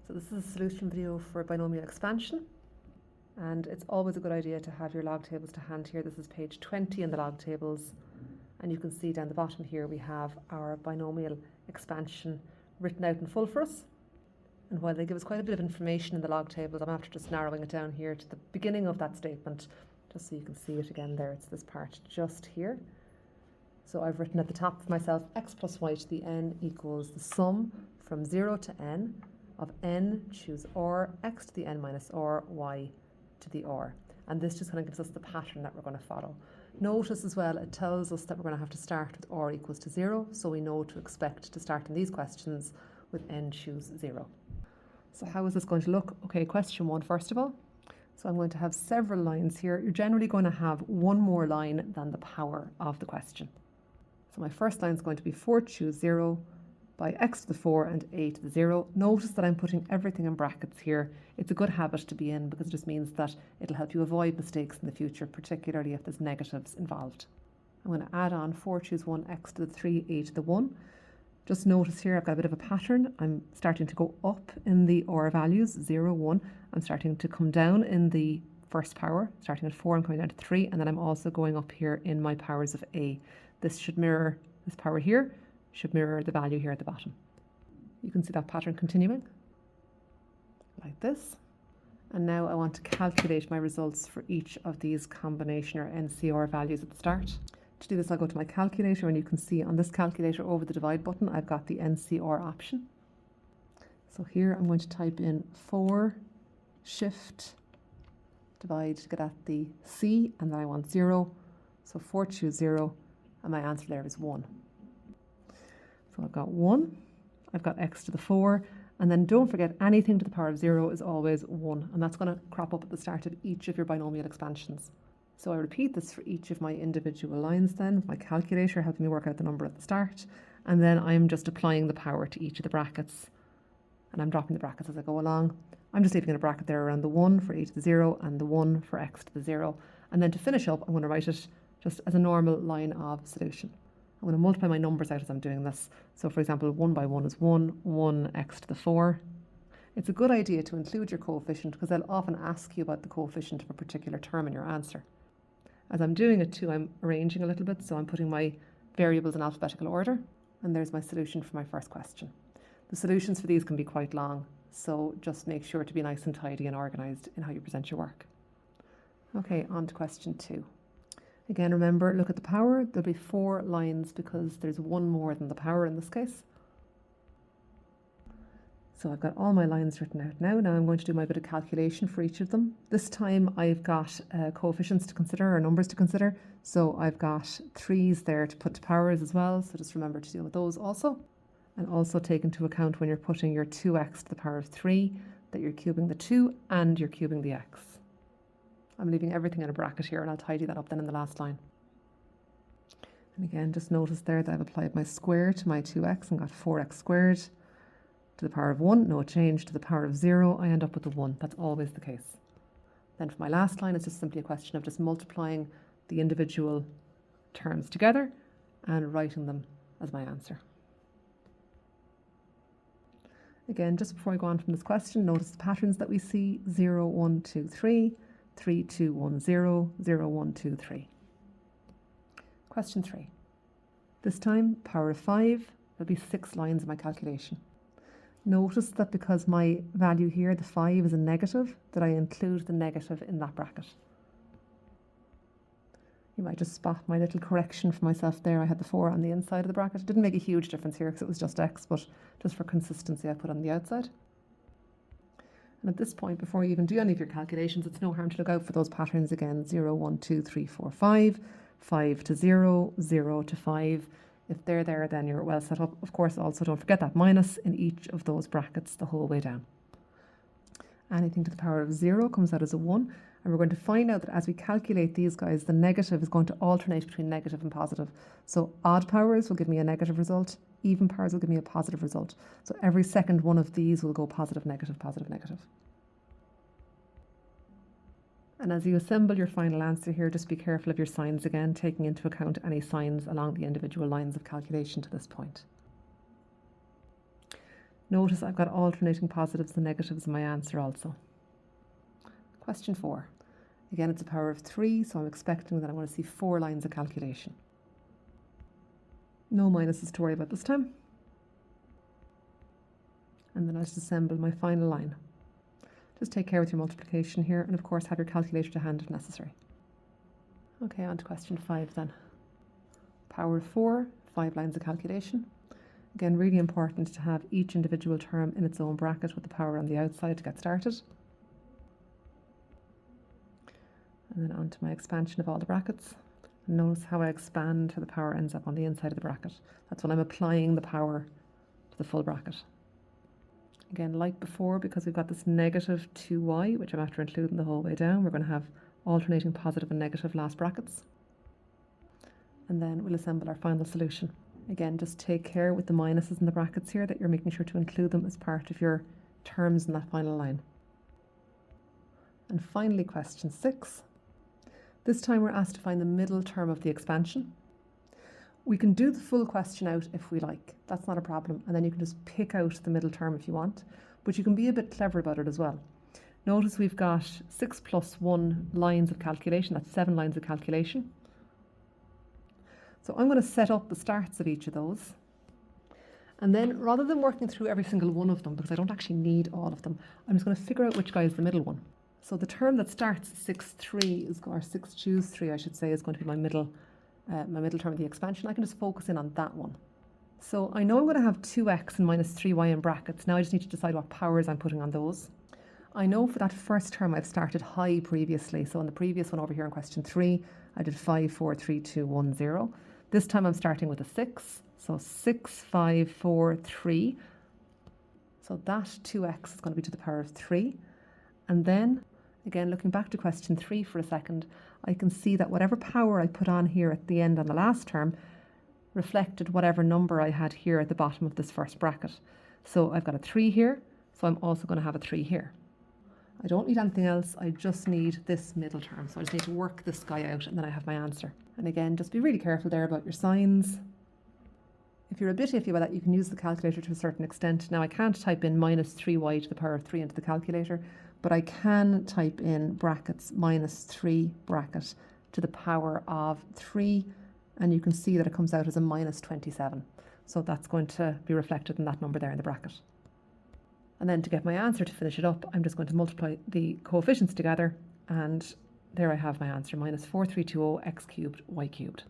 So this is a solution video for binomial expansion, and it's always a good idea to have your log tables to hand here. This is page 20 in the log tables, and you can see down the bottom here we have our binomial expansion written out in full for us. And while they give us quite a bit of information in the log tables, I'm after just narrowing it down here to the beginning of that statement, just so you can see it again there. It's this part just here. So I've written at the top for myself, x plus y to the n equals the sum from 0 to n of n, choose r, x to the n minus r, y to the r. And this just kind of gives us the pattern that we're going to follow. Notice as well, it tells us that we're going to have to start with r equals to 0, so we know to expect to start in these questions with n choose 0. So how is this going to look? Okay, question 1 first of all. So I'm going to have several lines here. You're generally going to have one more line than the power of the question. So my first line is going to be 4 choose 0 by x to the 4 and a to the 0. Notice that I'm putting everything in brackets here. It's a good habit to be in because it just means that it'll help you avoid mistakes in the future, particularly if there's negatives involved. I'm going to add on 4 choose 1 x to the 3 a to the 1. Just notice here I've got a bit of a pattern. I'm starting to go up in the r values, 0, 1. I'm starting to come down in the first power, starting at 4, I'm coming down to 3, and then I'm also going up here in my powers of a. This should mirror, this power here should mirror the value here at the bottom. You can see that pattern continuing, like this. And now I want to calculate my results for each of these combination or NCR values at the start. To do this, I'll go to my calculator, and you can see on this calculator over the divide button, I've got the NCR option. So here I'm going to type in 4, shift, divide to get at the C, and then I want 0. So 4 choose 0, and my answer there is 1. So I've got 1, I've got x to the 4, and then don't forget anything to the power of 0 is always 1, and that's going to crop up at the start of each of your binomial expansions. So I repeat this for each of my individual lines then, with my calculator helping me work out the number at the start, and then I'm just applying the power to each of the brackets, and I'm dropping the brackets as I go along. I'm just leaving in a bracket there around the 1 for a to the 0 and the 1 for x to the 0, and then to finish up I'm going to write it just as a normal line of solution. I'm going to multiply my numbers out as I'm doing this. So for example, 1 by 1 is 1, 1 x to the 4. It's a good idea to include your coefficient because they'll often ask you about the coefficient of a particular term in your answer. As I'm doing it too, I'm arranging a little bit, so I'm putting my variables in alphabetical order, and there's my solution for my first question. The solutions for these can be quite long, so just make sure to be nice and tidy and organised in how you present your work. Okay, on to question 2. Again, remember, look at the power. There'll be 4 lines because there's one more than the power in this case. So I've got all my lines written out now. Now I'm going to do my bit of calculation for each of them. This time I've got coefficients to consider or numbers to consider. So I've got 3s there to put to powers as well. So just remember to deal with those also. And also take into account when you're putting your 2x to the power of 3 that you're cubing the 2 and you're cubing the x. I'm leaving everything in a bracket here, and I'll tidy that up then in the last line. And again, just notice there that I've applied my square to my 2x and got 4x squared to the power of 1, no change. To the power of 0, I end up with a 1. That's always the case. Then for my last line, it's just simply a question of just multiplying the individual terms together and writing them as my answer. Again, just before I go on from this question, notice the patterns that we see: 0, 1, 2, 3, 3, 2, 1, 0, 0, 1, 2, 3. Question 3. This time, power of 5, there'll be 6 lines in my calculation. Notice that because my value here, the 5, is a negative, that I include the negative in that bracket. You might just spot my little correction for myself there. I had the 4 on the inside of the bracket. It didn't make a huge difference here because it was just x, but just for consistency I put on the outside. And at this point, before you even do any of your calculations, it's no harm to look out for those patterns again: 0, 1, 2, 3, 4, 5, 5 to 0, 0 to 5. If they're there, then you're well set up. Of course, also don't forget that minus in each of those brackets the whole way down. Anything to the power of 0 comes out as a 1. And we're going to find out that as we calculate these guys, the negative is going to alternate between negative and positive. So odd powers will give me a negative result. Even powers will give me a positive result. So every second one of these will go positive, negative, positive, negative. And as you assemble your final answer here, just be careful of your signs again, taking into account any signs along the individual lines of calculation to this point. Notice I've got alternating positives and negatives in my answer also. Question 4. Again, it's a power of 3, so I'm expecting that I'm going to see 4 lines of calculation. No minuses to worry about this time. And then I'll just assemble my final line. Just take care with your multiplication here, and of course have your calculator to hand if necessary. Okay, on to question 5 then. Power of 4, 5 lines of calculation. Again, really important to have each individual term in its own bracket with the power on the outside to get started. And then on to my expansion of all the brackets. And notice how I expand how the power ends up on the inside of the bracket. That's when I'm applying the power to the full bracket. Again, like before, because we've got this negative 2y, which I'm after including the whole way down, we're going to have alternating positive and negative last brackets. And then we'll assemble our final solution. Again, just take care with the minuses in the brackets here that you're making sure to include them as part of your terms in that final line. And finally, question 6. This time we're asked to find the middle term of the expansion. We can do the full question out if we like. That's not a problem. And then you can just pick out the middle term if you want. But you can be a bit clever about it as well. Notice we've got 6 plus 1 lines of calculation. That's 7 lines of calculation. So I'm going to set up the starts of each of those. And then rather than working through every single one of them, because I don't actually need all of them, I'm just going to figure out which guy is the middle one. So the term that starts 6, 3 is, or 6 choose 3, I should say, is going to be my middle term of the expansion. I can just focus in on that one. So I know I'm going to have 2x and minus 3y in brackets. Now I just need to decide what powers I'm putting on those. I know for that first term I've started high previously. So in the previous one over here in question 3, I did 5, 4, 3, 2, 1, 0. This time I'm starting with a 6. So 6, 5, 4, 3. So that 2x is going to be to the power of 3. And then, again, looking back to question 3 for a second, I can see that whatever power I put on here at the end on the last term reflected whatever number I had here at the bottom of this first bracket. So I've got a 3 here, so I'm also going to have a 3 here. I don't need anything else, I just need this middle term. So I just need to work this guy out and then I have my answer. And again, just be really careful there about your signs. If you're a bit iffy about that, you can use the calculator to a certain extent. Now I can't type in minus 3y to the power of 3 into the calculator, but I can type in brackets minus 3 bracket to the power of 3, and you can see that it comes out as a minus 27. So that's going to be reflected in that number there in the bracket. And then to get my answer to finish it up, I'm just going to multiply the coefficients together, and there I have my answer, minus 4320 x cubed y cubed.